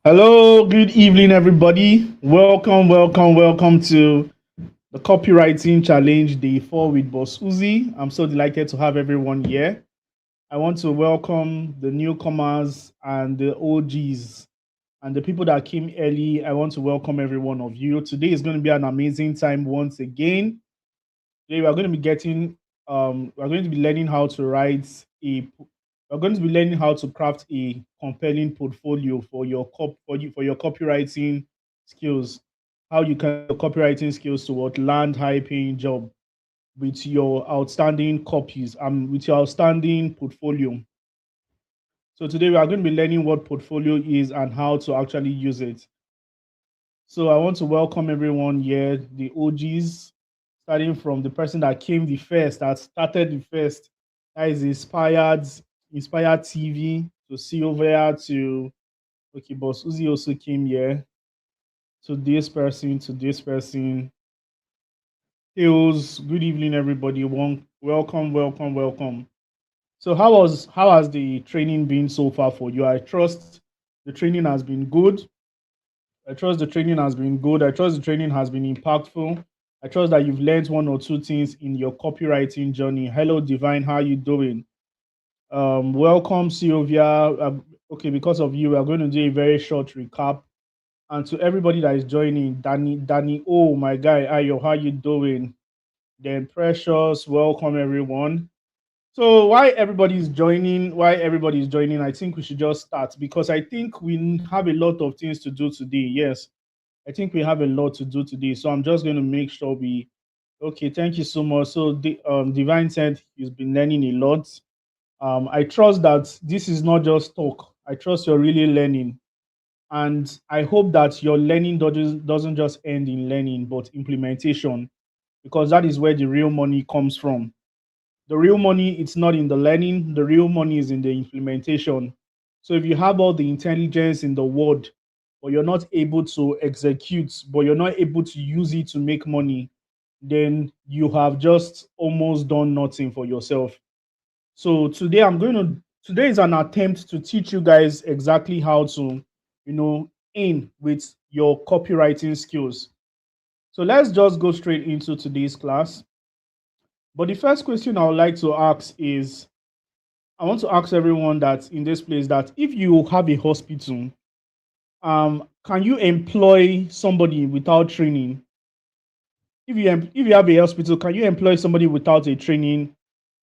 Hello, good evening, everybody. Welcome to the Copywriting Challenge Day 4 with Boss Uzi. I'm so delighted to have everyone here. I want to welcome the newcomers and the OGs and the people that came early. I want to welcome every one of you. Today is going to be an amazing time once again. Today we are going to be we're going to be learning how to write a we're going to be learning how to craft a compelling portfolio for your copywriting skills. How you can use your copywriting skills to land high paying job with your outstanding copies and with your outstanding portfolio. So today we are going to be learning what portfolio is and how to actually use it. So I want to welcome everyone here, the OGs, starting from the person that came the first, that started the first. That is Inspired TV to Sylvia to okay, Boss Uzi also came here to this person. Tails, good evening, everybody. Welcome. So how has the training been so far for you? I trust the training has been good. I trust the training has been good. I trust the training has been impactful. I trust that you've learned one or two things in your copywriting journey. Hello, Divine. How you doing? Welcome, Sylvia. Okay, because of you, we're going to do a very short recap. And to everybody that is joining, Danny, oh my guy, Ayo, how you doing? Then Precious, welcome everyone. So why everybody is joining, I think we should just start because I think we have a lot of things to do today. Yes, I think we have a lot to do today. So I'm just going to make sure we. Okay, thank you so much. So Divine said he's been learning a lot. I trust that this is not just talk. I trust you're really learning, and I hope that your learning doesn't just end in learning, but implementation, because that is where the real money comes from. The real money, it's not in the learning. The real money is in the implementation. So if you have all the intelligence in the world, but you're not able to execute, but you're not able to use it to make money, then you have just almost done nothing for yourself. So today is an attempt to teach you guys exactly how to, aim with your copywriting skills. So let's just go straight into today's class. But the first question I would like to ask is, I want to ask everyone that in this place that if you have a hospital, can you employ somebody without training? If you have a hospital, can you employ somebody without a training,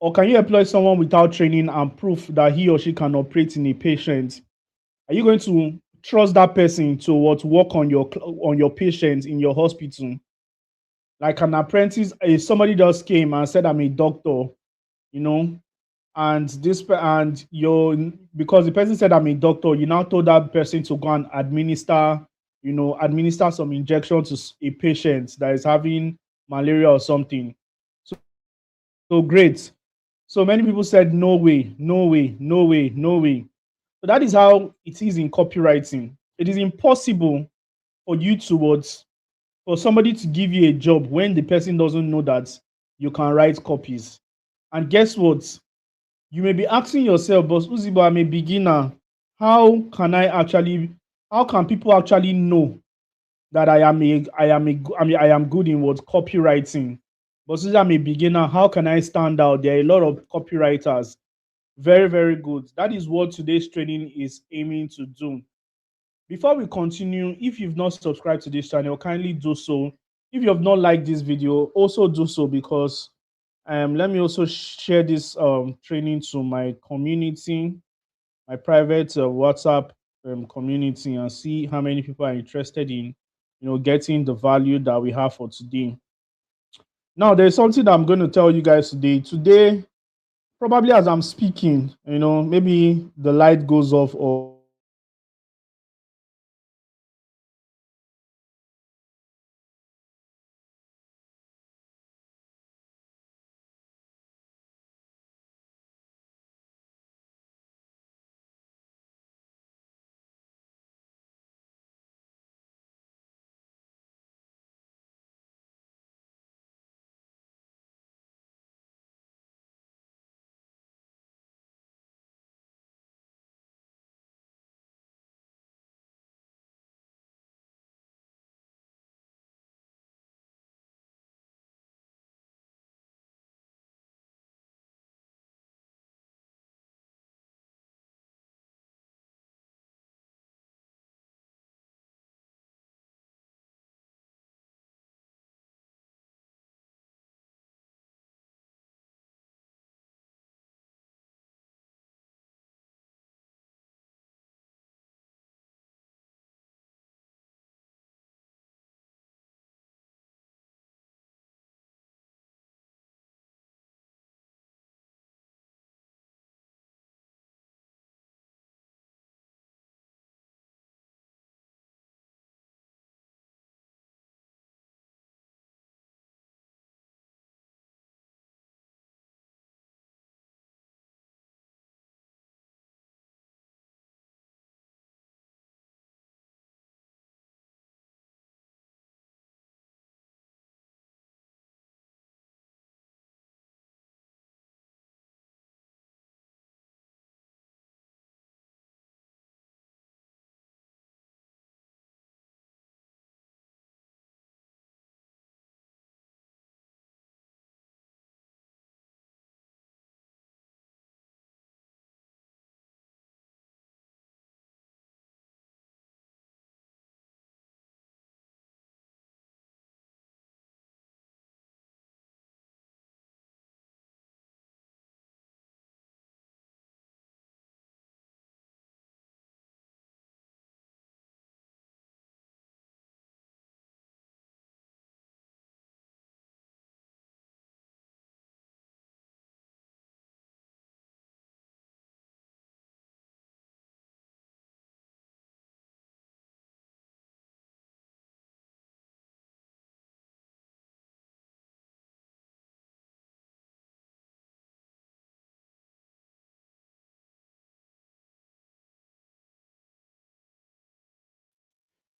or can you employ someone without training and proof that he or she can operate in a patient? Are you going to trust that person to work on your patient in your hospital? Like an apprentice, somebody just came and said, "I'm a doctor," you know, and and your because the person said, "I'm a doctor," you now told that person to go and administer some injection to a patient that is having malaria or something. So great. So many people said, "No way, no way, no way, no way." So that is how it is in copywriting. It is impossible for you towards for somebody to give you a job when the person doesn't know that you can write copies. And guess what? You may be asking yourself, but Uzibo, I'm a beginner. How can I actually? How can people actually know that I am good in what copywriting? But since I'm a beginner, how can I stand out? There are a lot of copywriters. Very good. That is what today's training is aiming to do. Before we continue, if you've not subscribed to this channel, kindly do so. If you have not liked this video, also do so because let me also share this training to my community, my private WhatsApp community, and see how many people are interested in, getting the value that we have for today. Now, there's something that I'm going to tell you guys today. Today, probably as I'm speaking, maybe the light goes off or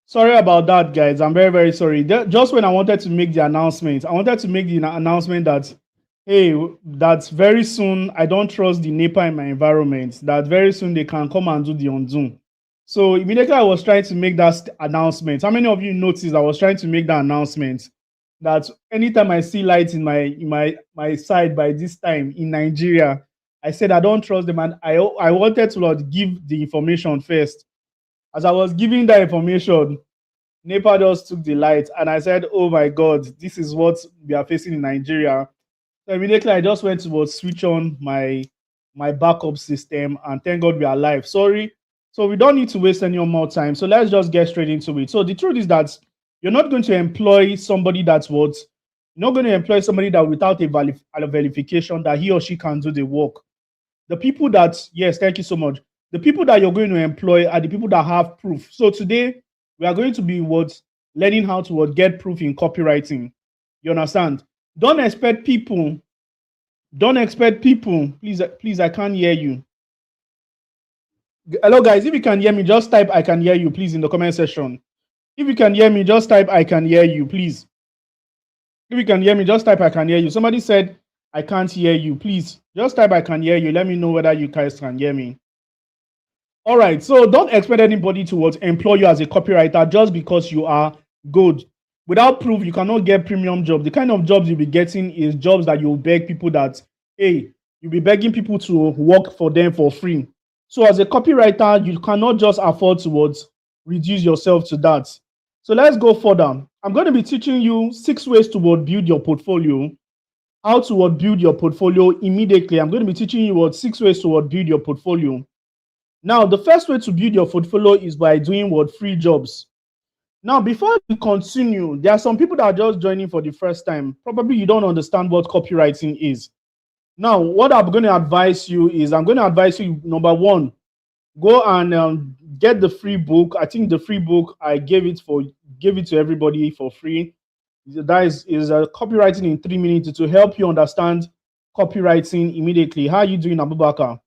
Sorry about that, guys. I'm very, very sorry. Just when I wanted to make the announcement, I wanted to make the announcement that, hey, that very soon I don't trust the NEPA in my environment, that very soon they can come and do the undo. So immediately I was trying to make that announcement. How many of you noticed I was trying to make that announcement that anytime I see lights in my side by this time in Nigeria, I said I don't trust them, and I wanted to give the information first. As I was giving that information, NEPA just took the light, and I said, "Oh my God, this is what we are facing in Nigeria." So immediately, I just went to switch on my backup system, and thank God we are live. Sorry, so we don't need to waste any more time. So let's just get straight into it. So the truth is that you're not going to employ somebody that's what you're not going to employ somebody that without a verification that he or she can do the work. The people that, yes, thank you so much. The people that you're going to employ are the people that have proof. So today we are going to be learning how to get proof in copywriting. You understand? Don't expect people. Please, I can't hear you. Hello, guys. If you can hear me, just type I can hear you, please, in the comment section. If you can hear me, just type I can hear you, please. If you can hear me, just type I can hear you. Somebody said I can't hear you. Please, just type I can hear you. Let me know whether you guys can hear me. All right. So don't expect anybody to employ you as a copywriter just because you are good. Without proof, you cannot get premium jobs. The kind of jobs you'll be getting is jobs that you'll beg people that, hey, you'll be begging people to work for them for free. So as a copywriter, you cannot just afford to reduce yourself to that. So let's go further. I'm going to be teaching you 6 ways to build your portfolio. How to build your portfolio immediately. I'm going to be teaching you 6 ways to build your portfolio. Now, the first way to build your portfolio is by doing free jobs. Now, before we continue, there are some people that are just joining for the first time. Probably you don't understand what copywriting is. Now, what I'm going to advise you is, number one, go and get the free book. I think the free book I gave it to everybody for free. That is copywriting in 3 minutes to help you understand copywriting immediately. How are you doing, Abubakar?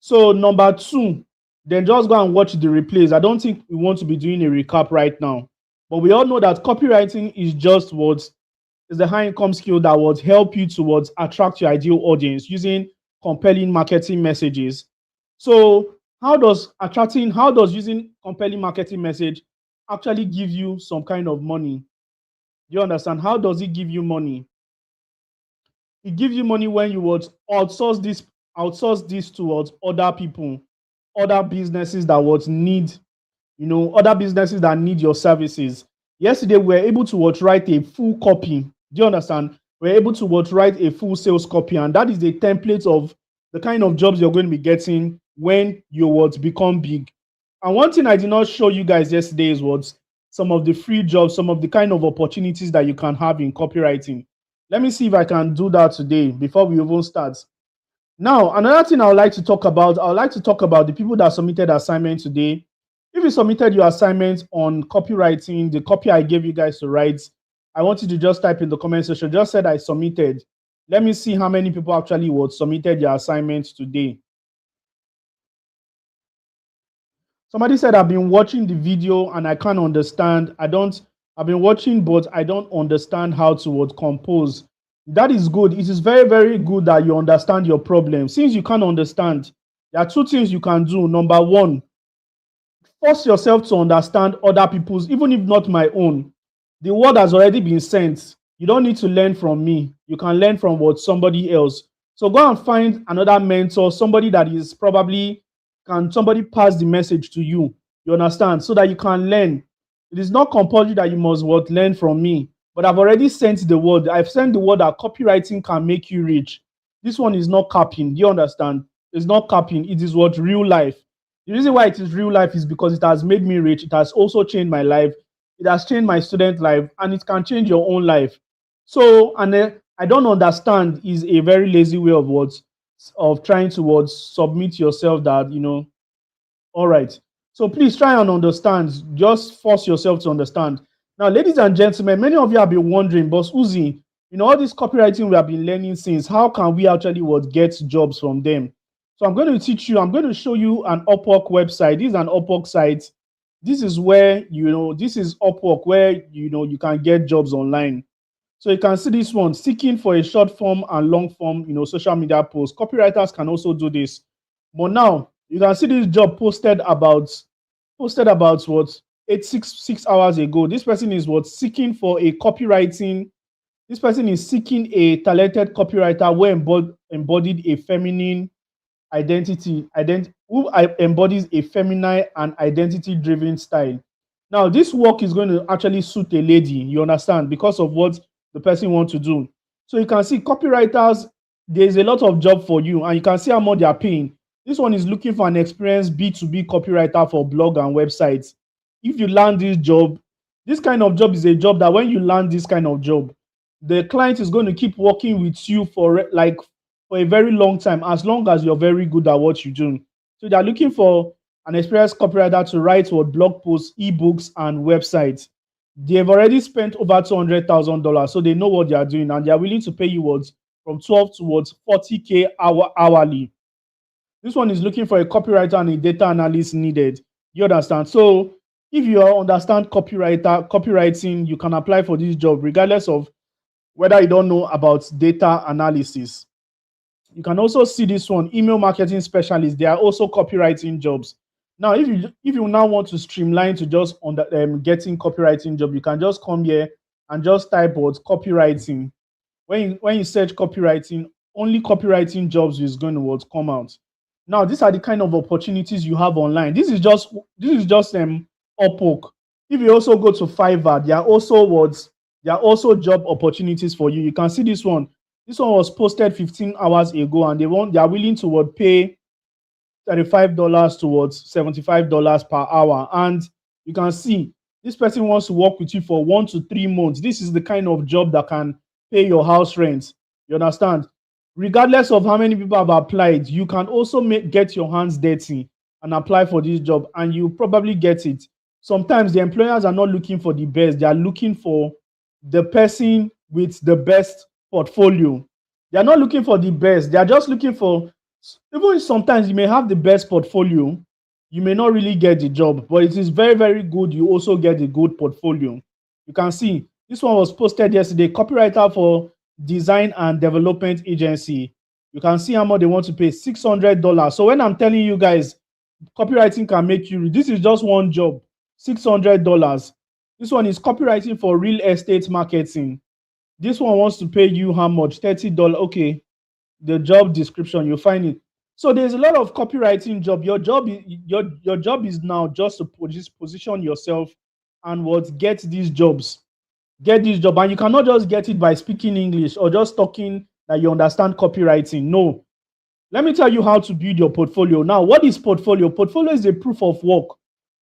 So number 2, then just go and watch the replays. I don't think we want to be doing a recap right now, but we all know that copywriting is just is the high income skill that would help you to attract your ideal audience using compelling marketing messages. So how does using compelling marketing message actually give you some kind of money? Do you understand? How does it give you money? It gives you money when you outsource this towards other people, other businesses that need, other businesses that need your services. Yesterday, we were able to write a full copy. Do you understand? We're able to write a full sales copy, and that is the template of the kind of jobs you're going to be getting when you become big. And one thing I did not show you guys yesterday is some of the free jobs, some of the kind of opportunities that you can have in copywriting. Let me see if I can do that today before we even start. Now, another thing I would like to talk about, the people that submitted assignment today. If you submitted your assignment on copywriting, the copy I gave you guys to write, I want you to just type in the comment section, just said I submitted. Let me see how many people actually submitted their assignments today. Somebody said, I've been watching the video and I can't understand. I've been watching, but I don't understand how to compose. That is good. It is very, very good that you understand your problem. Since you can't understand, there are 2 things you can do. Number 1, force yourself to understand other people's, even if not my own. The word has already been sent. You don't need to learn from me. You can learn from somebody else. So go and find another mentor, somebody that is somebody pass the message to you. You understand? So that you can learn. It is not compulsory that you must learn from me. But I've already sent the word. I've sent the word that copywriting can make you rich. This one is not capping. Do you understand? It's not capping. It is real life. The reason why it is real life is because it has made me rich. It has also changed my life. It has changed my student life, and it can change your own life. So, and I don't understand is a very lazy way of trying to submit yourself that, all right. So please try and understand. Just force yourself to understand. Now, ladies and gentlemen, many of you have been wondering, BOSSUHZI, all this copywriting we have been learning since, how can we actually get jobs from them? So I'm going to teach you, I'm going to show you an Upwork website. This is an Upwork site. This is where, this is Upwork, where, you can get jobs online. So you can see this one, seeking for a short form and long form, social media post. Copywriters can also do this. But now you can see this job posted about what, 6 hours ago. This person is what, seeking for a copywriting. This person is seeking a talented copywriter who embodied a feminine who embodies a feminine and identity-driven style. Now, this work is going to actually suit a lady, you understand, because of what the person wants to do. So you can see copywriters, there's a lot of job for you, and you can see how much they are paying. This one is looking for an experienced B2B copywriter for blog and websites. If you land this job, this kind of job is a job that when you land this kind of job, the client is going to keep working with you for a very long time, as long as you're very good at what you do. So they're looking for an experienced copywriter to write what blog posts, ebooks, and websites. They've already spent over $200,000, so they know what they are doing, and they are willing to pay you what, from 12 towards 40K hourly. This one is looking for a copywriter and a data analyst needed. You understand? So if you understand copywriting, you can apply for this job regardless of whether you don't know about data analysis. You can also see this one, email marketing specialist. They are also copywriting jobs. Now, if you now want to streamline to just getting copywriting job, you can just come here and just type what copywriting. When you search copywriting, only copywriting jobs is going to come out. Now, these are the kind of opportunities you have online. This is just Upwork. If you also go to Fiverr, there are also job opportunities for you. You can see this one. This one was posted 15 hours ago, and they are willing to pay $35 towards $75 per hour. And you can see this person wants to work with you for 1 to 3 months. This is the kind of job that can pay your house rent. You understand? Regardless of how many people have applied, you can also get your hands dirty and apply for this job, and you probably get it. Sometimes the employers are not looking for the best. They are looking for the person with the best portfolio. They are not looking for the best. They are just looking for, even if sometimes you may have the best portfolio, you may not really get the job, but it is very, very good you also get a good portfolio. You can see this one was posted yesterday, copywriter for design and development agency. You can see how much they want to pay, $600. So when I'm telling you guys, copywriting can make you, this is just one job, $600. This one is copywriting for real estate marketing. This one wants to pay you how much? $30. Okay, the job description, you'll find it. So there's a lot of copywriting job. Your job is now just to position yourself and get these jobs. Get this job, and you cannot just get it by speaking English or just talking that you understand copywriting. No. Let me tell you how to build your portfolio. Now, what is portfolio? Portfolio is a proof of work.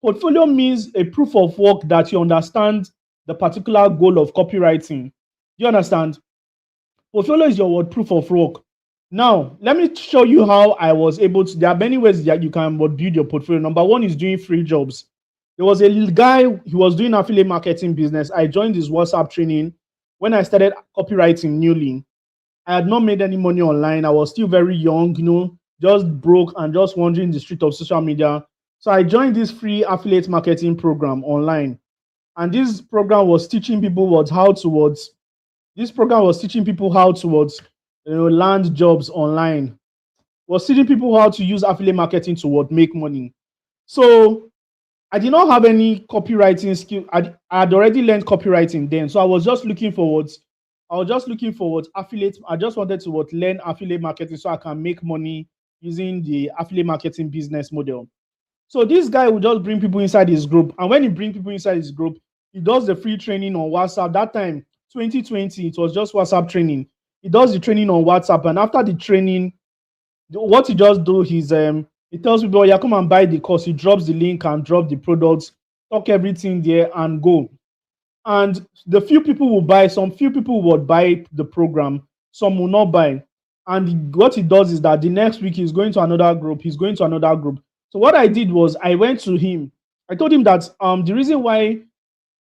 Portfolio means a proof of work that you understand the particular goal of copywriting. Do you understand? Portfolio is your proof of work. Now, let me show you how I was able to. There are many ways that you can build your portfolio. Number one is doing free jobs. There was a little guy, he was doing affiliate marketing business. I joined his WhatsApp training when I started copywriting newly. I had not made any money online. I was still very young, just broke and just wandering the street of social media. So I joined this free affiliate marketing program online. And this program was teaching people how to land jobs online. Was teaching people how to use affiliate marketing to make money. So I did not have any copywriting skill. I had already learned copywriting then. So I was just looking for affiliate. I just wanted to learn affiliate marketing so I can make money using the affiliate marketing business model. So this guy will just bring people inside his group. And when he brings people inside his group, he does the free training on WhatsApp. That time, 2020, it was just WhatsApp training. He does the training on WhatsApp. And after the training, what he just do is he tells people, yeah, come and buy the course. He drops the link and drop the products, talk everything there and go. And the few people will buy, some few people would buy the program, some will not buy. And what he does is that the next week he's going to another group, So what I did was I went to him. I told him that the reason why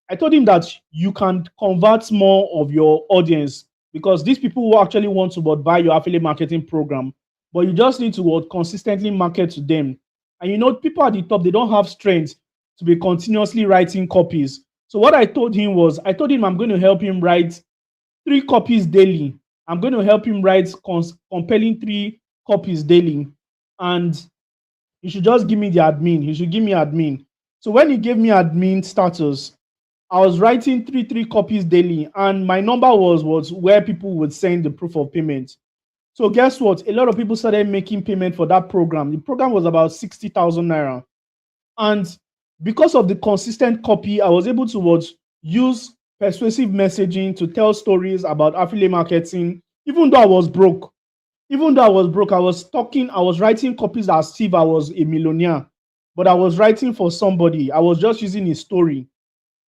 I told him that you can convert more of your audience because these people will actually want to buy your affiliate marketing program. But you just need to consistently market to them. And people at the top, they don't have strength to be continuously writing copies. So what I told him was, I told him I'm going to help him write 3 copies daily. I'm going to help him write compelling 3 copies daily. And he should just give me the admin. He should give me admin. So when he gave me admin status, I was writing three copies daily, and my number was where people would send the proof of payment. So guess what? A lot of people started making payment for that program. The program was about 60,000 naira. And because of the consistent copy, I was able to use persuasive messaging to tell stories about affiliate marketing, even though I was broke. Even though I was broke, I was writing copies as if I was a millionaire, but I was writing for somebody. I was just using a story.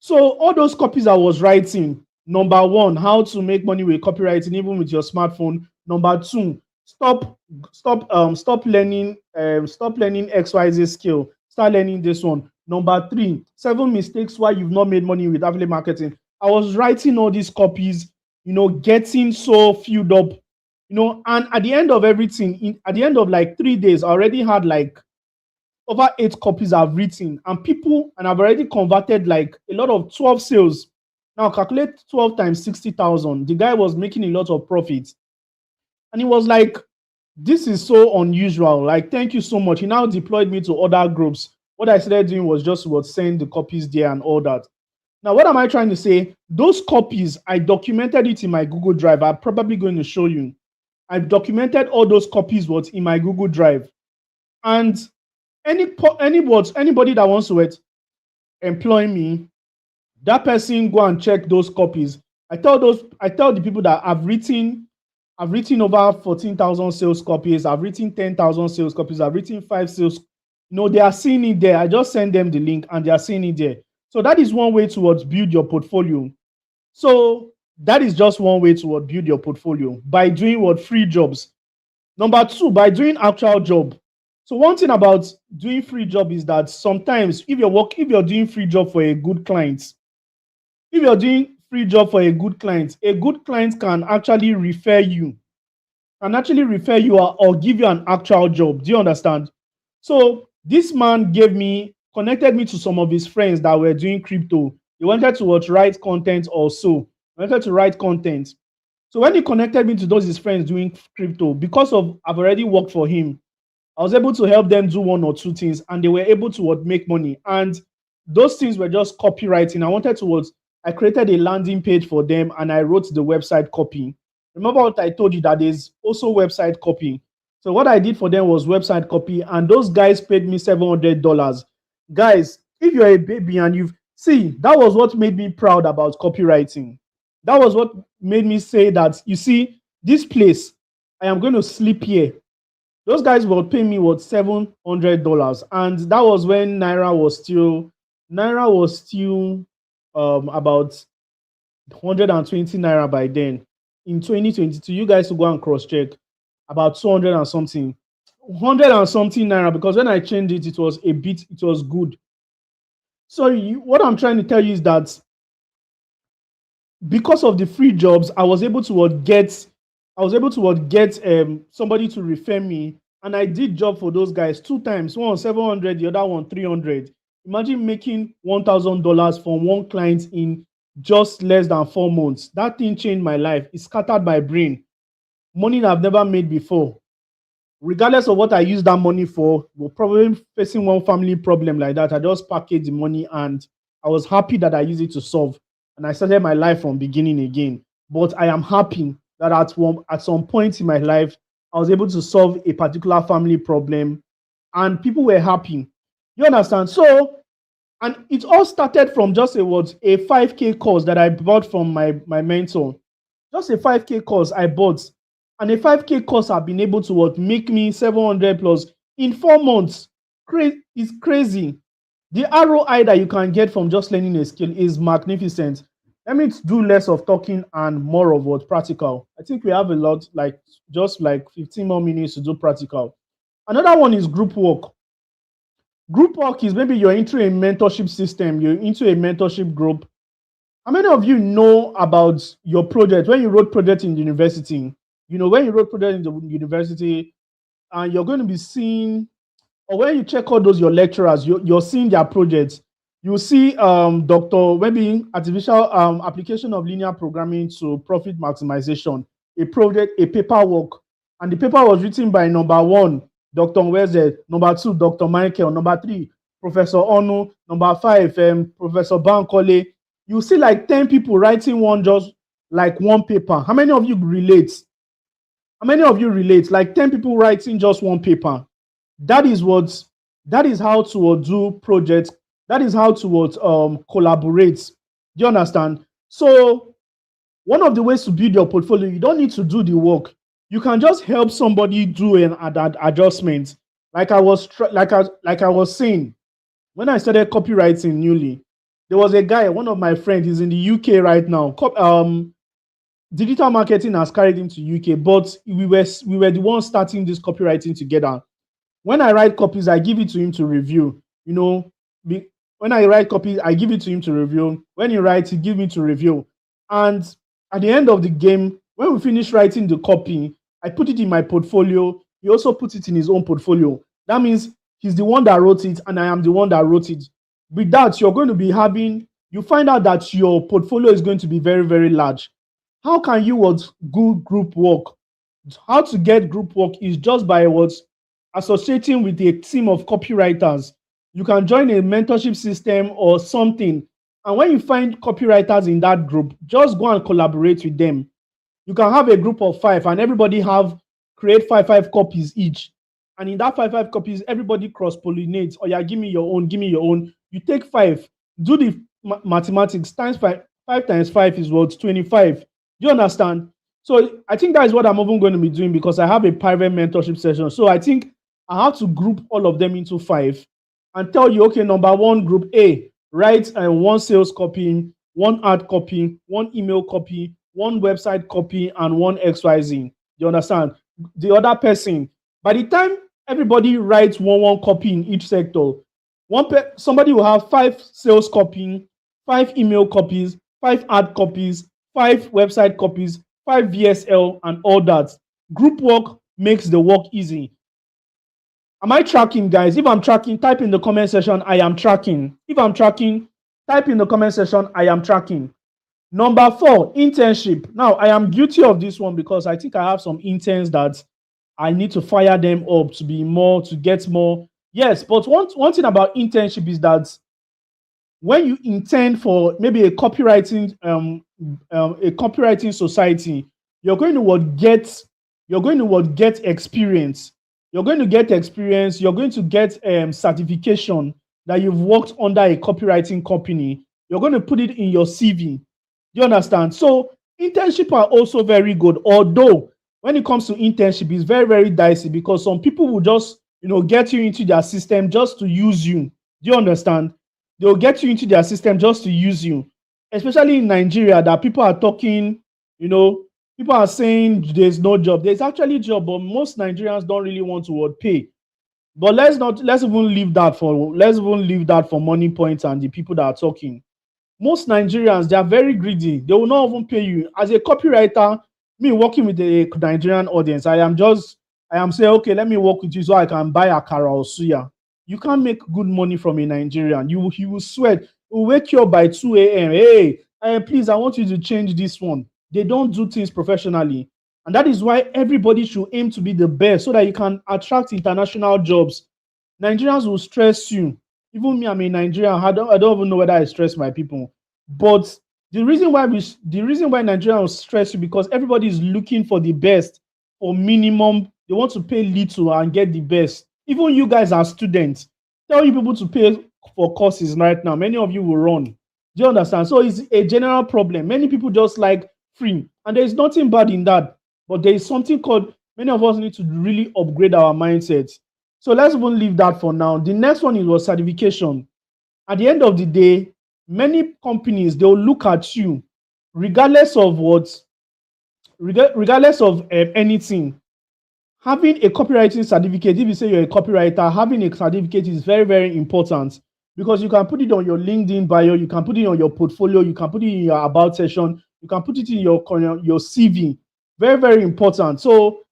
So all those copies I was writing, number one, how to make money with copywriting, even with your smartphone. Number two, stop learning XYZ skill. Start learning this one. Number three, 7 mistakes why you've not made money with affiliate marketing. I was writing all these copies, getting so filled up, and at the end of everything, at the end of like 3 days, I already had like over 8 copies I've written, and I've already converted like a lot of 12 sales. Now calculate 12 times 60,000. The guy was making a lot of profit. And he was like, this is so unusual. Like, thank you so much. He now deployed me to other groups. What I started doing was just send the copies there and all that. Now, what am I trying to say? Those copies, I documented it in my Google Drive. I'm probably going to show you. I've documented all those copies in my Google Drive. And anybody that wants to employ me, that person go and check those copies. I tell the people that I've written over 14,000 sales copies. I've written 10,000 sales copies. I've written 5 sales. They are seeing it there. I just send them the link and they are seeing it there. So that is one way towards build your portfolio. So that is just one way to build your portfolio, by doing free jobs. Number two, by doing actual job. So one thing about doing free job is that sometimes if you're doing free job for a good client, a good client can actually refer you, or give you an actual job. Do you understand? So this man connected me to some of his friends that were doing crypto. He wanted to write content also. So when he connected me to those his friends doing crypto, because I've already worked for him, I was able to help them do 1 or 2 things, and they were able to make money. And those things were just copywriting. I created a landing page for them, and I wrote the website copy. Remember what I told you, that there's also website copy. So what I did for them was website copy, and those guys paid me $700. Guys, if you're a baby and that was what made me proud about copywriting. That was what made me say that, you see, this place, I am going to sleep here. Those guys were paying me $700, and that was when Naira was still about 120 Naira by then. In 2022, you guys will go and cross check, about 200 and something, 100 and something Naira, because when I changed it, it was good. So what I'm trying to tell you is that because of the free jobs, I was able to get somebody to refer me, and I did job for those guys 2 times. One 700, the other one 300. Imagine making $1,000 from one client in just less than 4 months. That thing changed my life. It scattered my brain. Money that I've never made before. Regardless of what I use that money for, we're probably facing one family problem like that. I just packaged the money, and I was happy that I used it to solve. And I started my life from beginning again. But I am happy that at some point in my life, I was able to solve a particular family problem, and people were happy. You understand? So, and it all started from just a 5K course that I bought from my mentor. Just a 5K course I bought. And a 5K course have been able to make me 700 plus in 4 months. It's crazy. The ROI that you can get from just learning a skill is magnificent. Let me do less of talking and more of practical. I think we have a lot, just 15 more minutes to do practical. Another one is group work. Group work is maybe you're into a mentorship system, you're into a mentorship group. How many of you know about your project? When you wrote project in university, when you wrote project in the university, and you're going to be seeing, or when you check out your lecturers, you're seeing their projects. You see Dr. Maybe artificial application of linear programming to profit maximization, a project, a paperwork, and the paper was written by number one, Dr. Nweze, number two, Dr. Michael, number three, Professor Onu, number five, Professor Bankole. You see like 10 people writing one just like one paper. How many of you relate? How many of you relate? Like 10 people writing just one paper. That is how to do projects. That is how to collaborate. Do you understand? So one of the ways to build your portfolio, you don't need to do the work. You can just help somebody do an adjustment. Like I was saying, when I started copywriting newly, there was a guy, one of my friends, he's in the UK right now. Digital marketing has carried him to UK, but we were the ones starting this copywriting together. When I write copies, I give it to him to review. You know, when I write copies, I give it to him to review. When he writes, he gives me to review. And at the end of the game, when we finish writing the copy, I put it in my portfolio. He also puts it in his own portfolio. That means he's the one that wrote it, and I am the one that wrote it. With that, you're going to be you find out that your portfolio is going to be very, very large. How can you good group work? How to get group work is just by associating with a team of copywriters. You can join a mentorship system or something. And when you find copywriters in that group, just go and collaborate with them. You can have a group of 5 and everybody create five copies each. And in that five copies, everybody cross-pollinates. Oh yeah, give me your own, give me your own. You take 5, do the mathematics, times 5. 5 times 5 is 25. Do you understand? So I think that is what I'm even going to be doing, because I have a private mentorship session. So I think I have to group all of them into 5 and tell you, okay, number 1, group A, write 1 sales copy, 1 ad copy, 1 email copy, 1 website copy, and 1 XYZ. You understand? The other person, by the time everybody writes one copy in each sector, somebody will have 5 sales copy, 5 email copies, 5 ad copies, 5 website copies, 5 VSL, and all that. Group work makes the work easy. Am I tracking, guys? If I'm tracking, type in the comment section, I am tracking. If I'm tracking, type in the comment section, I am tracking. Number 4, internship. Now, I am guilty of this one because I think I have some interns that I need to fire them up to get more. Yes, but one thing about internship is that when you intern for maybe a copywriting society, you're going to get experience. You're going to get experience. You're going to get certification that you've worked under a copywriting company. You're going to put it in your CV. Do you understand? So internship are also very good. Although when it comes to internship, it's very, very dicey, because some people will just get you into their system just to use you. Do you understand? They'll get you into their system just to use you. Especially in Nigeria, that people are talking, people are saying there's no job. There's actually a job, but most Nigerians don't really want to pay. But let's even leave that for Moniepoint and the people that are talking. Most Nigerians, they are very greedy. They will not even pay you. As a copywriter, me working with a Nigerian audience, I am saying, okay, let me work with you so I can buy akara or suya. You can't make good money from a Nigerian. He will sweat. He will wake you up by 2 a.m. Hey, please, I want you to change this one. They don't do things professionally. And that is why everybody should aim to be the best, so that you can attract international jobs. Nigerians will stress you. Even me, I'm a Nigerian. I don't even know whether I stress my people. But the reason why Nigerians will stress you, because everybody is looking for the best for minimum. They want to pay little and get the best. Even you guys are students. Tell you people to pay for courses right now. Many of you will run. Do you understand? So it's a general problem. Many people just like free. And there is nothing bad in that. But there is something called, many of us need to really upgrade our mindsets. So let's even leave that for now. The next one was certification. At the end of the day, many companies, they'll look at you regardless of anything. Having a copywriting certificate, if you say you're a copywriter, having a certificate is very, very important, because you can put it on your LinkedIn bio, you can put it on your portfolio, you can put it in your about section, you can put it in your CV. Very, very important. So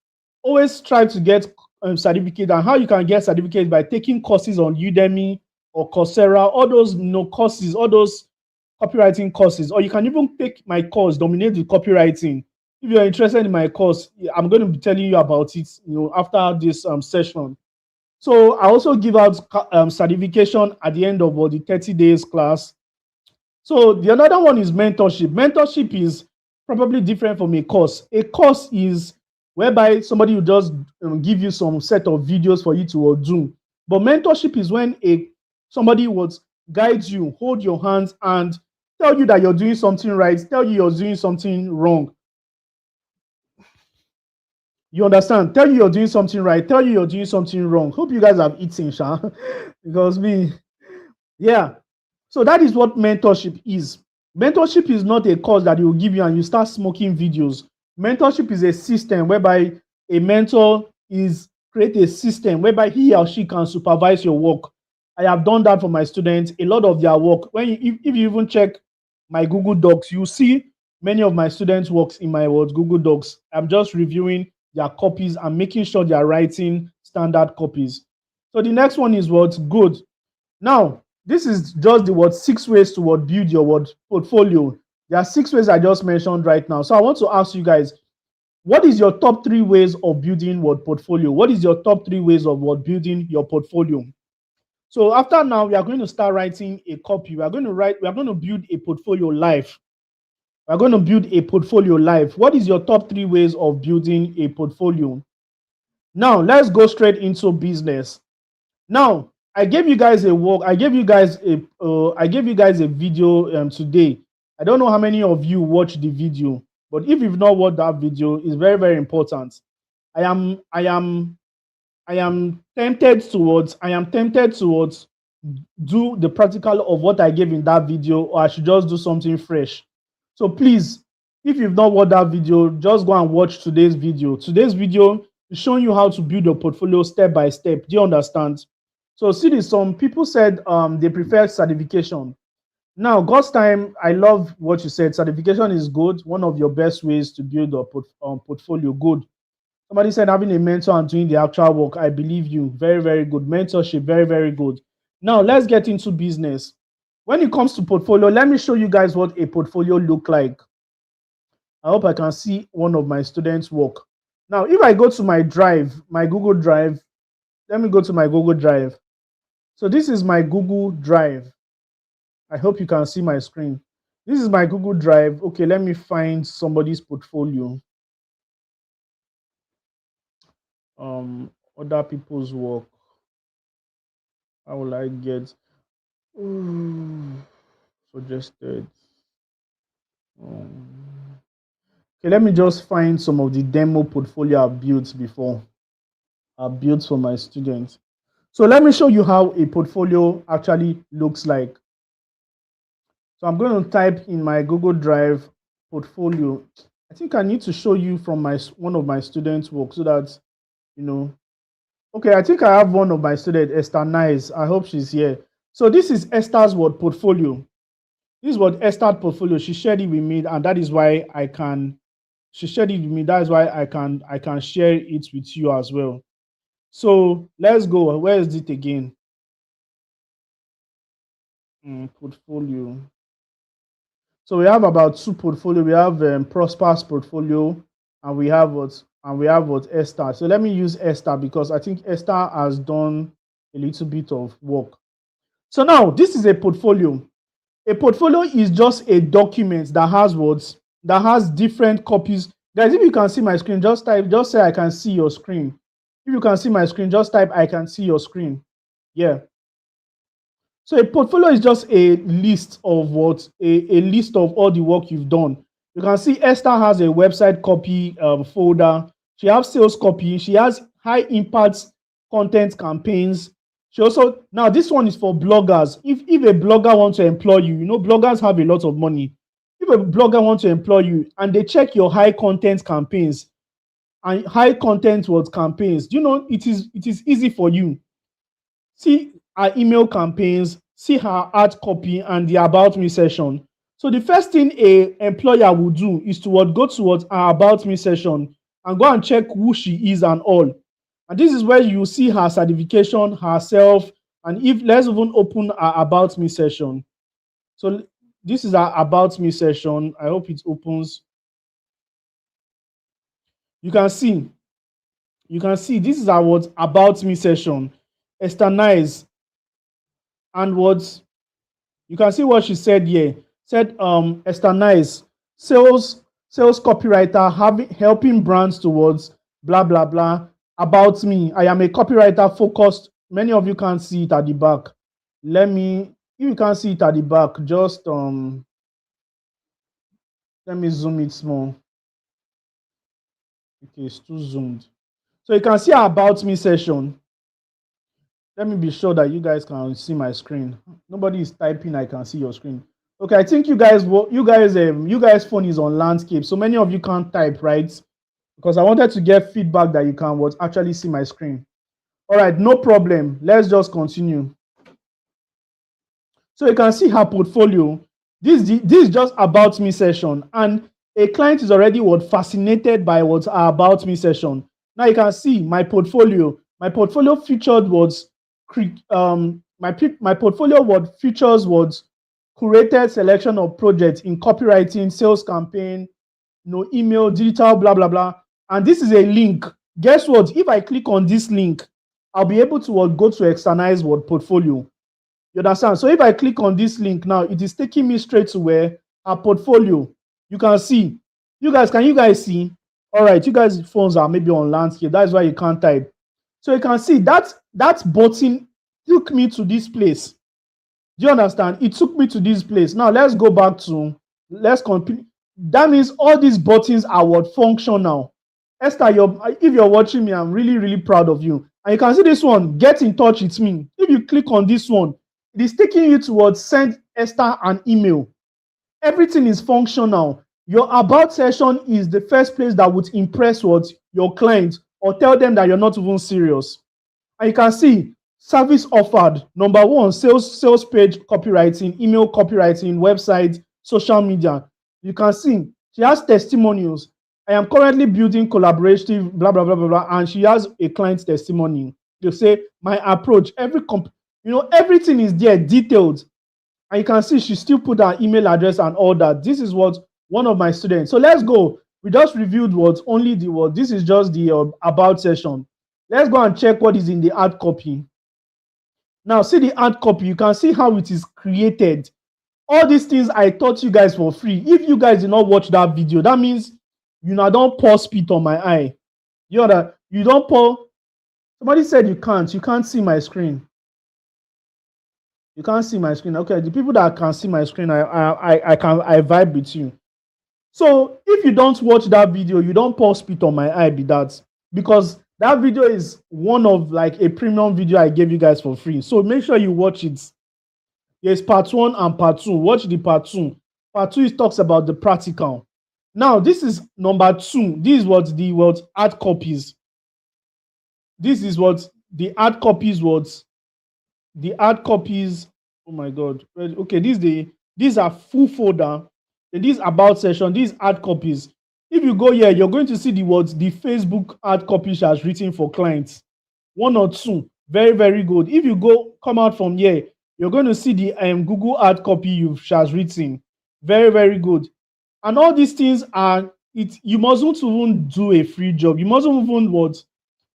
always try to get certificate. And how you can get certificate? By taking courses on Udemy or Coursera, all those courses, all those copywriting courses, or you can even take my course, Dominate with Copywriting. If you're interested in my course, I'm going to be telling you about it, after this session. So I also give out certification at the end of the 30 days class. So the another one is mentorship. Mentorship is probably different from a course. A course is whereby somebody will just give you some set of videos for you to do. But mentorship is when somebody would guide you, hold your hands, and tell you that you're doing something right, tell you you're doing something wrong. You understand? Tell you you're doing something right, tell you you're doing something wrong. Hope you guys have eaten, Sha. Because yeah. So that is what mentorship is. Mentorship is not a course that he will give you and you start smoking videos. Mentorship is a system whereby a mentor create a system whereby he or she can supervise your work. I have done that for my students. A lot of their work, if you even check my Google Docs, you see many of my students' works in my Google Docs. I'm just reviewing their copies and making sure they are writing standard copies. So the next one is what's good. Now, this is just the 6 ways to build your portfolio. There are 6 ways I just mentioned right now. So I want to ask you guys, what is your top 3 ways of building portfolio? What is your top 3 ways of building your portfolio? So after now, we are going to start writing a copy. We are going to build a portfolio live. We are going to build a portfolio live. What is your top 3 ways of building a portfolio? Now, let's go straight into business. Now, I gave you guys a work. I gave you guys a video today. I don't know how many of you watched the video, but if you've not watched that video, it's very, very important. I am tempted towards do the practical of what I gave in that video, or I should just do something fresh. So please, if you've not watched that video, just go and watch today's video. Today's video is showing you how to build your portfolio step by step. Do you understand? So see this, some people said they prefer certification. Now, God's time, I love what you said. Certification is good. One of your best ways to build a portfolio. Good. Somebody said having a mentor and doing the actual work. I believe you. Very, very good. Mentorship, very, very good. Now, let's get into business. When it comes to portfolio, let me show you guys what a portfolio look like. I hope I can see one of my students' work. Now, if I go to my drive, my Google Drive, let me go to my Google Drive. So this is my Google Drive. I hope you can see my screen. This is my Google Drive. Okay, let me find somebody's portfolio. Other people's work. How will I get suggested? Okay, let me just find some of the demo portfolio I've built before. I've built for my students. So let me show you how a portfolio actually looks like. So I'm going to type in my Google Drive portfolio. I think I need to show you from one of my students' work so that, Okay, I think I have one of my students, Esther Nice. I hope she's here. So this is Esther's portfolio. This is what Esther's portfolio. She shared it with me, and that is why she shared it with me. That is why I can share it with you as well. So let's go. Where is it again? Portfolio. So we have about 2 portfolio. We have Prosper's portfolio, and we have Esther. So let me use Esther because I think Esther has done a little bit of work. So now this is a portfolio. A portfolio is just a document that has different copies. Guys, if you can see my screen, just say I can see your screen. If you can see my screen, just type I can see your screen. Yeah. So a portfolio is just a list of a list of all the work you've done. You can see Esther has a website copy folder. She has sales copy. She has high impact content campaigns. She also, now this one is for bloggers. If a blogger wants to employ you, bloggers have a lot of money. If a blogger wants to employ you and they check your high content campaigns and high content campaigns, it is easy for you. See her email campaigns, see her ad copy and the about me section. So the first thing a employer will do is to go towards her about me section and go and check who she is and all. And this is where you see her certification, herself, And if let's even open our about me session. So this is our about me session. I hope it opens. You can see this is our what about me session. Externalize and what you can see what she said here. Said externalize sales copywriter helping brands towards blah blah blah. About me, I am a copywriter focused. Many of you can't see it at the back. If you can't see it at the back, just let me zoom it small. Okay, it's too zoomed. So you can see our about me session. Let me be sure that you guys can see my screen. Nobody is typing. I can see your screen. Okay, I think you guys phone is on landscape. So many of you can't type, right? Because I wanted to get feedback that you can actually see my screen. All right, no problem. Let's just continue. So you can see her portfolio. This is just about me session, and a client is already fascinated by our about me session. Now you can see my portfolio. My portfolio featured my portfolio features curated selection of projects in copywriting, sales campaign, email, digital, blah blah blah. And this is a link. Guess what? If I click on this link, I'll be able to go to externalize portfolio. You understand? So if I click on this link now, it is taking me straight to where our portfolio. You can see. Can you guys see? All right, you guys' phones are maybe on landscape. That's why you can't type. So you can see that button took me to this place. Do you understand? It took me to this place. Now let's go back to let's complete. That means all these buttons are functional. Esther, if you're watching me, I'm really, really proud of you. And you can see this one, get in touch with me. If you click on this one, it is taking you towards send Esther an email. Everything is functional. Your about session is the first place that would impress your client or tell them that you're not even serious. And you can see service offered. Number one, sales page copywriting, email copywriting, website, social media. You can see she has testimonials. I am currently building collaborative, blah, blah, blah, blah, blah. And she has a client's testimony. You say, my approach, everything is there, detailed. And you can see she still put her email address and all that. This is what one of my students. So let's go. We just reviewed only the word. This is just the about session. Let's go and check what is in the ad copy. Now, see the ad copy. You can see how it is created. All these things I taught you guys for free. If you guys did not watch that video, that means you now don't pour spit on my eye. You don't pour. Somebody said you can't see my screen. You can't see my screen. Okay, the people that can see my screen, I vibe with you. So if you don't watch that video, you don't pour spit on my eye, because that video is one of a premium video I gave you guys for free. So make sure you watch it. There's part 1 and part 2. Watch the part 2. Part 2 talks about the practical. Now this is number 2. This is what ad copies. This is what the ad copies the ad copies. Oh my god. Okay, these are full folder. This about session, these ad copies. If you go here, you're going to see the Facebook ad copy she has written for clients. 1 or 2. Very, very good. If you come out from here, you're going to see the Google ad copy she has written. Very, very good. And all these things you mustn't even do a free job. You mustn't even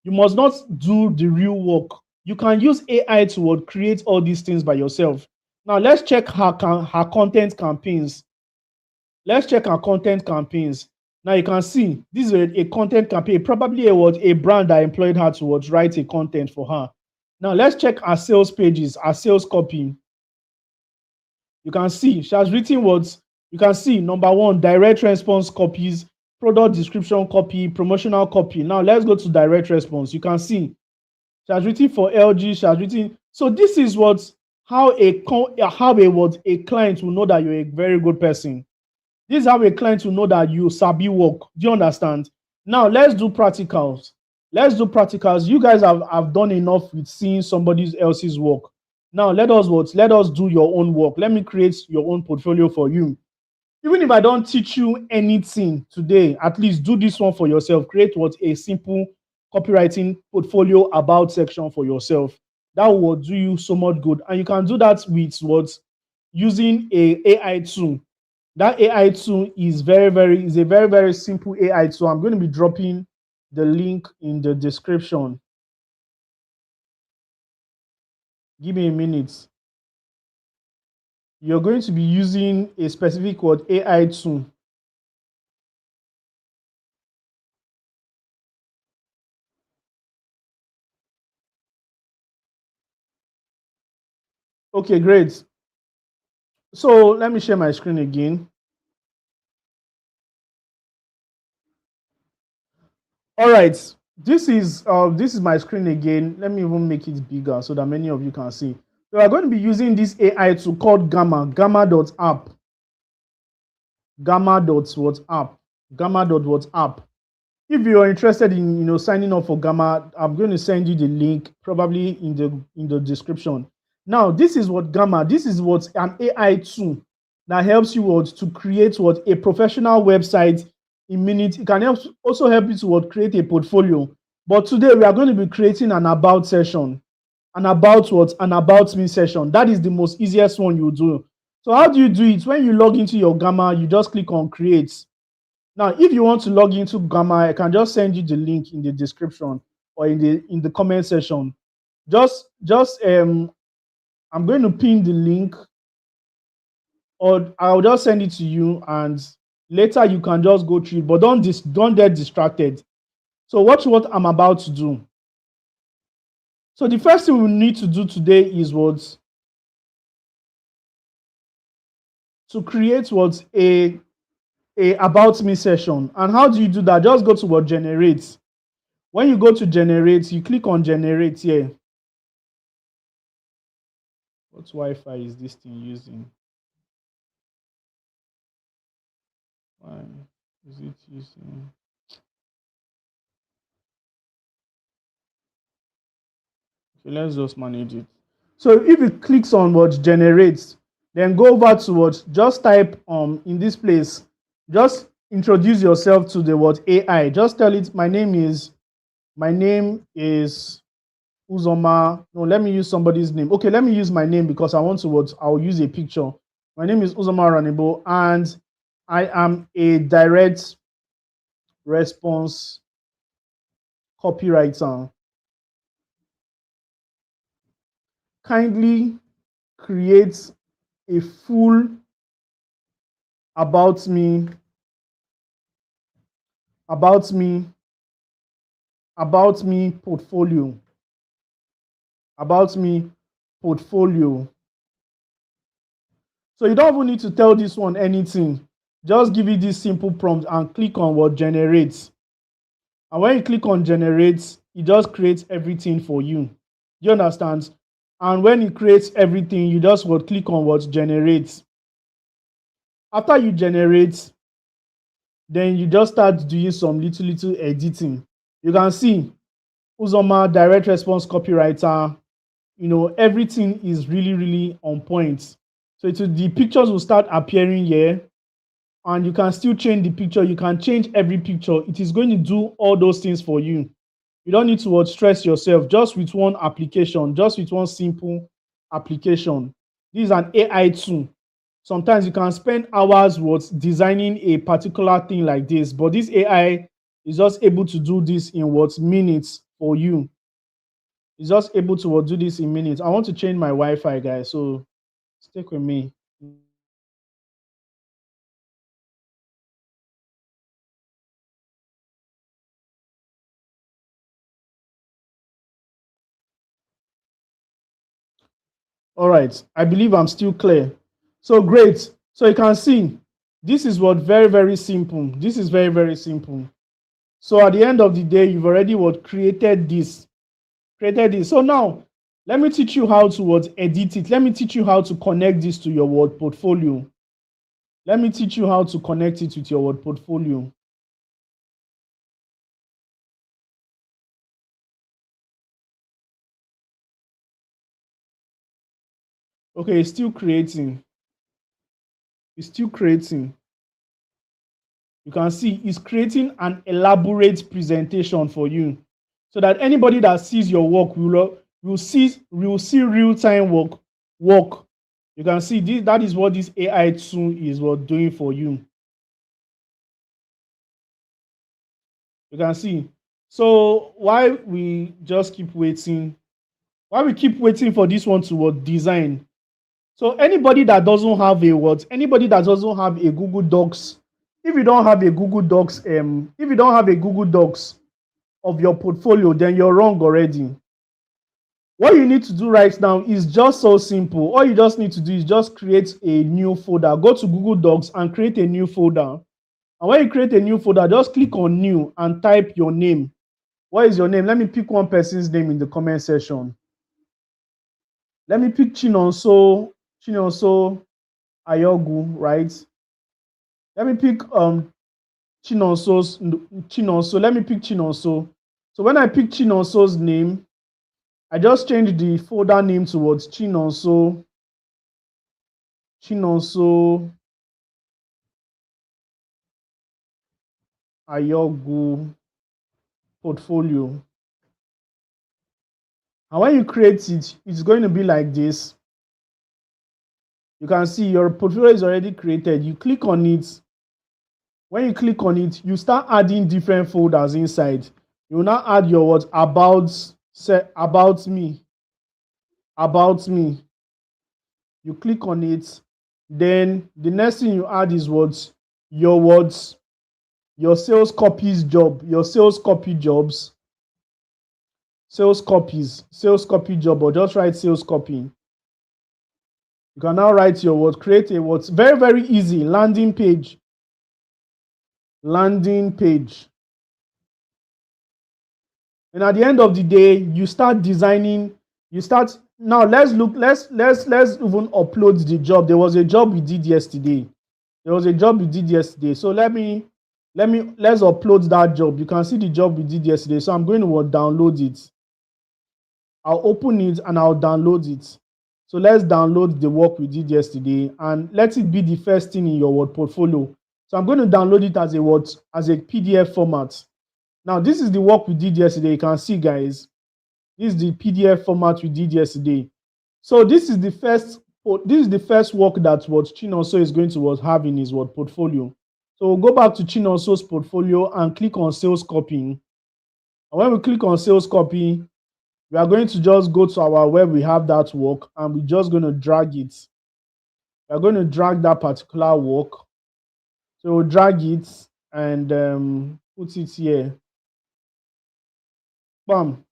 you must not do the real work. You can use AI to create all these things by yourself. Now let's check her content campaigns. Let's check her content campaigns. Now you can see this is a content campaign, probably a brand that employed her to write a content for her. Now let's check her sales pages, her sales copy. You can see she has written you can see number 1, direct response copies, product description copy, promotional copy. Now let's go to direct response. You can see she has written for LG. She has written. So this is how a client will know that you're a very good person. This is how a client will know that you sabi work. Do you understand? Now let's do practicals. You guys have done enough with seeing somebody else's work. Now let us do your own work. Let me create your own portfolio for you. Even if I don't teach you anything today, at least do this one for yourself. Create a simple copywriting portfolio about section for yourself. That will do you so much good. And you can do that with what? Using a AI tool. That AI tool is a very, very simple AI tool. I'm going to be dropping the link in the description. Give me a minute. You're going to be using a specific word AI tool. Okay, great. So let me share my screen again. All right, this is my screen again. Let me even make it bigger so that many of you can see. We are going to be using this AI tool called gamma.app. Gamma.whatsapp. If you are interested in signing up for Gamma, I'm going to send you the link probably in the description. Now, this is what an AI tool that helps you to create a professional website in minutes. It can also help you to create a portfolio. But today we are going to be creating an about session, an about me session. That is the most easiest one you do. So how do you do it? When you log into your Gamma, you just click on create. Now, if you want to log into Gamma, I can just send you the link in the description or in the comment section. I'm going to pin the link, or I'll just send it to you, and later you can just go through it. But don't get distracted. So watch what I'm about to do. So the first thing we need to do today is to create a about me session. And how do you do that? Just go to generate. When you go to generate, you click on generate here. What Wi-Fi is this thing using? Why is it using? Okay, let's just manage it. So if it clicks on what generates, then go over to just type in this place, just introduce yourself to the AI. Just tell it my name is Uzoma. No, let me use somebody's name. Okay, let me use my name because I want to I'll use a picture. My name is Uzoma Ranibo, and I am a direct response copywriter. Kindly create a full about me portfolio. About me portfolio. So you don't even need to tell this one anything. Just give it this simple prompt and click on what generates. And when you click on generate, it just creates everything for you. You understand? And when it creates everything, you just click on what generates. After you generate, then you just start doing some little editing. You can see Uzoma, direct response copywriter. Everything is really on point. So the pictures will start appearing here, and you can still change the picture. You can change every picture. It is going to do all those things for you. You don't need to stress yourself, just with one application, just with one simple application. This is an AI tool. Sometimes you can spend hours designing a particular thing like this, but this AI is just able to do this in minutes for you. It's just able to do this in minutes. I want to change my Wi-Fi, guys, so stick with me. All right, I believe I'm still clear. So great. So you can see this is very, very simple. This is very, very simple. So at the end of the day, you've already created this. So now let me teach you how to edit it. Let me teach you how to connect this to your portfolio. Let me teach you how to connect it with your portfolio. Okay, it's still creating. It's still creating. You can see it's creating an elaborate presentation for you, so that anybody that sees your work we'll see real-time work. You can see this, that is what this AI tool is what doing for you. You can see. So why we just keep waiting? Why we keep waiting for this one to what design? So anybody that doesn't have a what? Anybody that doesn't have a Google Docs, if you don't have a Google Docs, if you don't have a Google Docs of your portfolio, then you're wrong already. What you need to do right now is just so simple. All you just need to do is just create a new folder. Go to Google Docs and create a new folder. And when you create a new folder, just click on new and type your name. What is your name? Let me pick one person's name in the comment section. Let me pick Chinonso Ayogu, right? Let me pick Chinonso. Let me pick Chinonso. So when I pick Chinonso's name, I just changed the folder name towards Chinonso Ayogu portfolio. And when you create it, it's going to be like this. You can see your portfolio is already created. You click on it. When you click on it, you start adding different folders inside. You will now add your what? About me. You click on it. Then the next thing you add is what? Your sales copies job, your sales copy jobs, sales copy job, or just write sales copy. You can now write your what? Create a what? Very, very easy landing page. And at the end of the day, you start designing. Now let's even upload the job. There was a job we did yesterday. So let's upload that job. You can see the job we did yesterday. So I'm going to download it. I'll open it and I'll download it. So let's download the work we did yesterday and let it be the first thing in your Word portfolio. So I'm going to download it as a PDF format. Now, this is the work we did yesterday. You can see, guys, this is the PDF format we did yesterday. So this is the first work that what Chinonso is going to have in his Word portfolio. So we'll go back to Chinonso's portfolio and click on sales copying. And when we click on sales copy, we are going to just go to our where we have that work and we're just going to drag it. We're going to drag that particular work. So we'll drag it and put it here. Bam.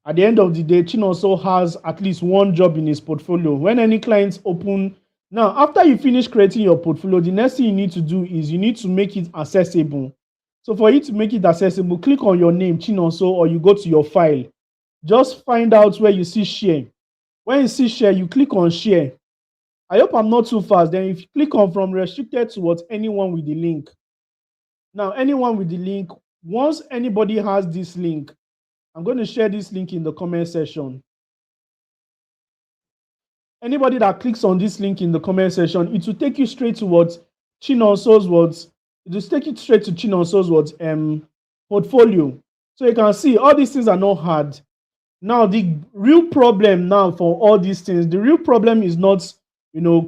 At the end of the day, Chinonso has at least one job in his portfolio. When any clients open, now after you finish creating your portfolio, the next thing you need to do is you need to make it accessible. So for you to make it accessible, click on your name, Chinonso, or you go to your file. Just find out where you see share. When you see share, you click on share. I hope I'm not too fast. Then if you click on from restricted to what? Anyone with the link. Now, anyone with the link, once anybody has this link, I'm going to share this link in the comment section. Anybody that clicks on this link in the comment section, it will take you straight to what Chinonso's words. It will take you straight to Chinonso's words portfolio. So you can see all these things are not hard. Now the real problem now for all these things, the real problem is not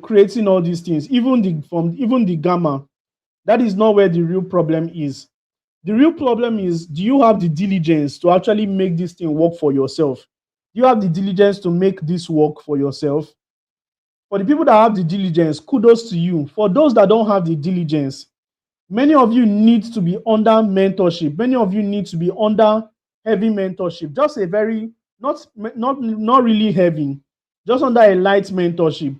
creating all these things, even the gamma. That is not where the real problem is. The real problem is, do you have the diligence to actually make this thing work for yourself? Do you have the diligence to make this work for yourself? For the people that have the diligence, kudos to you. For those that don't have the diligence, many of you need to be under mentorship. Many of you need to be under heavy mentorship. Just a very, not really heavy, just under a light mentorship.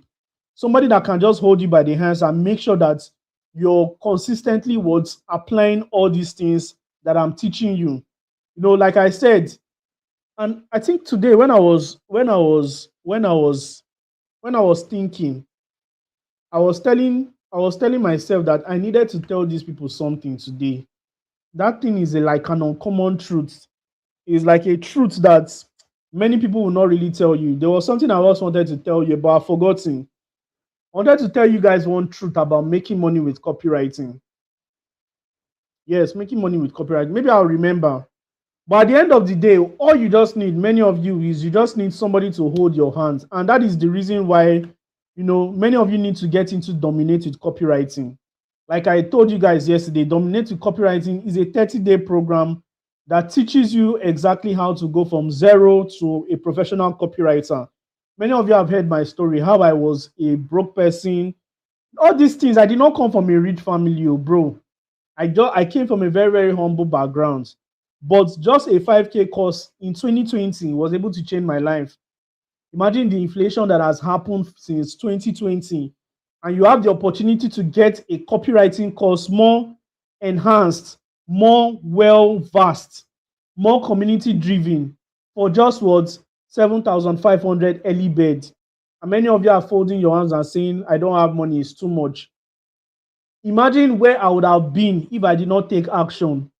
Somebody that can just hold you by the hands and make sure that you're consistently applying all these things that I'm teaching you. Like I said, and I think today when I was thinking, I was telling myself that I needed to tell these people something today. That thing is like an uncommon truth. It's like a truth that many people will not really tell you. There was something I also wanted to tell you, but I've forgotten. I wanted to tell you guys one truth about making money with copywriting. Yes, making money with copywriting. Maybe I'll remember. But at the end of the day, all you just need, many of you, is you just need somebody to hold your hands. And that is the reason why, many of you need to get into Dominate with Copywriting. Like I told you guys yesterday, Dominate with Copywriting is a 30-day program that teaches you exactly how to go from zero to a professional copywriter. Many of you have heard my story, how I was a broke person. All these things, I did not come from a rich family, bro. I came from a very, very humble background. But just a 5K course in 2020 was able to change my life. Imagine the inflation that has happened since 2020, and you have the opportunity to get a copywriting course more enhanced, more well-versed, more community-driven for just what, 7,500 early bird. And many of you are folding your hands and saying, I don't have money, it's too much. Imagine where I would have been if I did not take action.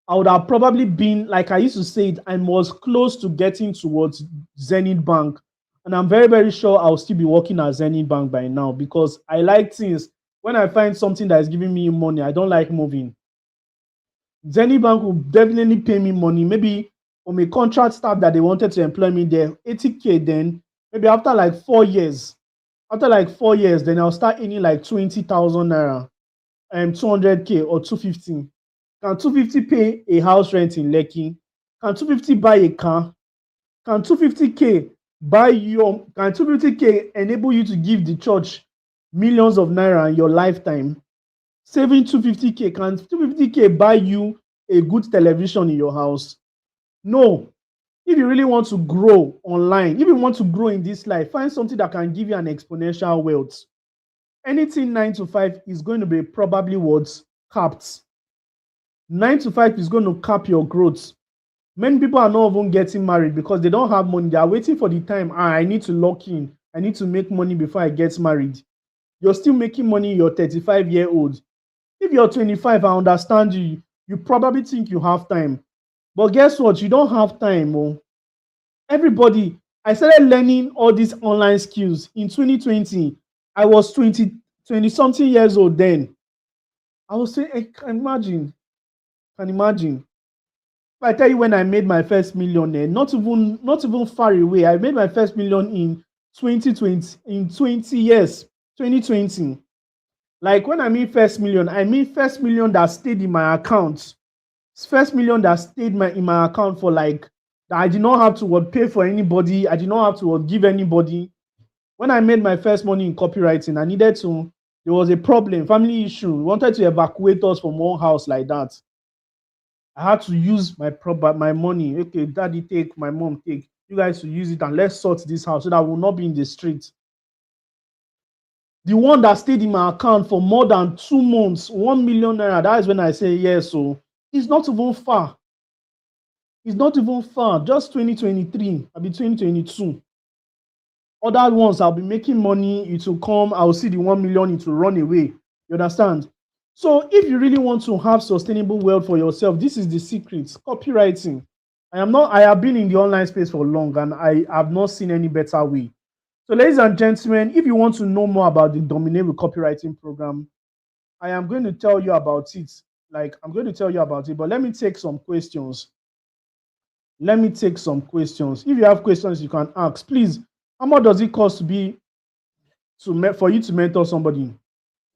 I would have probably been, like I used to say it, I was close to getting towards Zenith Bank. And I'm very, very sure I'll still be working at Zenith Bank by now, because I like things. When I find something that is giving me money, I don't like moving. Zenith Bank will definitely pay me money. Maybe from a contract staff that they wanted to employ me there, 80K then. Maybe after like 4 years. After like 4 years, then I'll start earning like 20,000 naira. 200K or 250. Can 250 pay a house rent in Lekki? Can 250 buy a car? Can 250K can 250K enable you to give the church millions of naira in your lifetime? Saving 250K, can 250K buy you a good television in your house? No. If you really want to grow online, if you want to grow in this life, find something that can give you an exponential wealth. Anything 9 to 5 is going to be probably what's capped. 9 to 5 is going to cap your growth. Many people are not even getting married because they don't have money. They are waiting for the time. I need to lock in. I need to make money before I get married. You're still making money, you're 35-year-old. If you're 25, I understand you. You probably think you have time. But guess what? You don't have time. Oh. Everybody, I started learning all these online skills in 2020. I was 20-something years old then. I was saying, I can imagine. If I tell you when I made my first millionaire, not even far away. I made my first million in 2020, in 20 years, 2020. Like when I mean first million, I mean first million that stayed in my account. First million that stayed in my account for like, that I did not have to pay for anybody. I did not have to give anybody. When I made my first money in copywriting, I needed to, there was a problem, family issue. We wanted to evacuate us from one house like that. I had to use my money. Okay, daddy take, my mom take. You guys to use it and let's sort this house so that I will not be in the street. The one that stayed in my account for more than 2 months, 1 million naira, that is when I say yes. So it's not even far. It's not even far. Just 2023, I'll be 2022. Other ones, I'll be making money. It will come. I'll see the 1 million. It will run away. You understand? So if you really want to have sustainable wealth for yourself, this is the secret. Copywriting. I have been in the online space for long and I have not seen any better way. So ladies and gentlemen, if you want to know more about the Dominate with Copywriting program, I am going to tell you about it. But let me take some questions. If you have questions, you can ask. Please, how much does it cost for you to mentor somebody?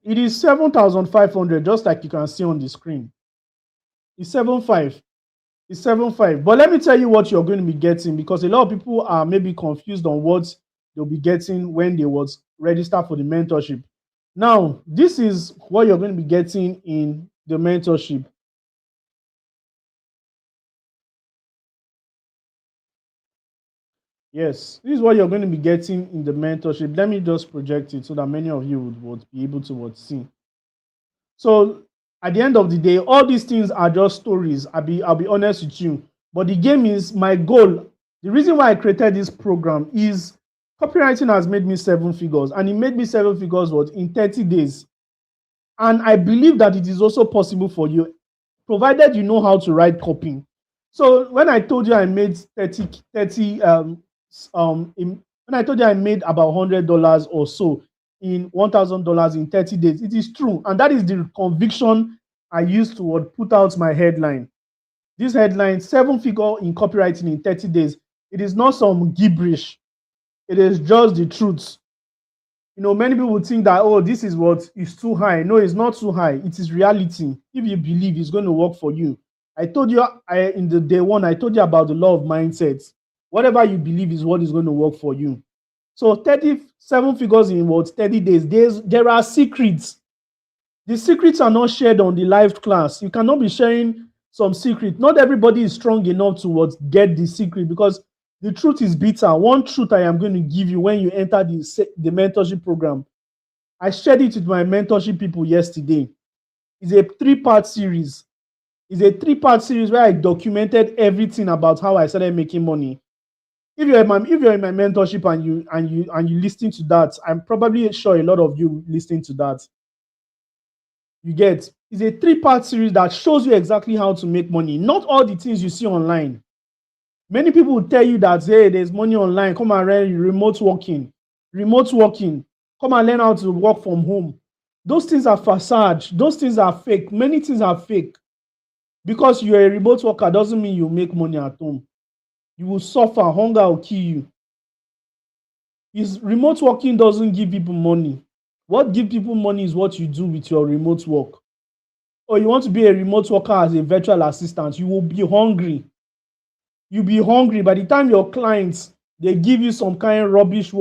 It is 7,500, just like you can see on the screen. It's 7,500. But let me tell you what you're going to be getting, because a lot of people are maybe confused on what they'll be getting when they was register for the mentorship. Now, this is what you're going to be getting in the mentorship. Yes, this is what you're going to be getting in the mentorship. Let me just project it so that many of you would be able to see. So at the end of the day, all these things are just stories. I'll be honest with you. But the game is my goal. The reason why I created this program is copywriting has made me 7 figures. And it made me 7 figures in 30 days. And I believe that it is also possible for you, provided you know how to write copy. So when I told you I made when I told you I made about $100 or so in $1,000 in 30 days, it is true. And that is the conviction I used to put out my headline. This headline, 7-figure in copywriting in 30 days. It is not some gibberish. It is just the truth. Many people think that, oh, this is what is too high. No, it's not too high. It is reality. If you believe it's going to work for you. I told you in the day one, I told you about the law of mindsets. Whatever you believe is what is going to work for you. So 37 figures in 30 days. There are secrets. The secrets are not shared on the live class. You cannot be sharing some secret. Not everybody is strong enough to get the secret, because the truth is bitter. One truth I am going to give you when you enter the mentorship program. I shared it with my mentorship people yesterday. It's a 3-part series. It's a 3-part series where I documented everything about how I started making money. If you're in my mentorship and you listen to that, I'm probably sure a lot of you listening to that. You get, it's a 3-part series that shows you exactly how to make money. Not all the things you see online. Many people will tell you that, hey, there's money online. Come and learn remote working. Come and learn how to work from home. Those things are facade. Those things are fake. Many things are fake. Because you're a remote worker doesn't mean you make money at home. You will suffer. Hunger will kill you. Remote working doesn't give people money. What gives people money is what you do with your remote work. Or you want to be a remote worker as a virtual assistant, you will be hungry. You'll be hungry. By the time your clients, they give you some kind of rubbish work,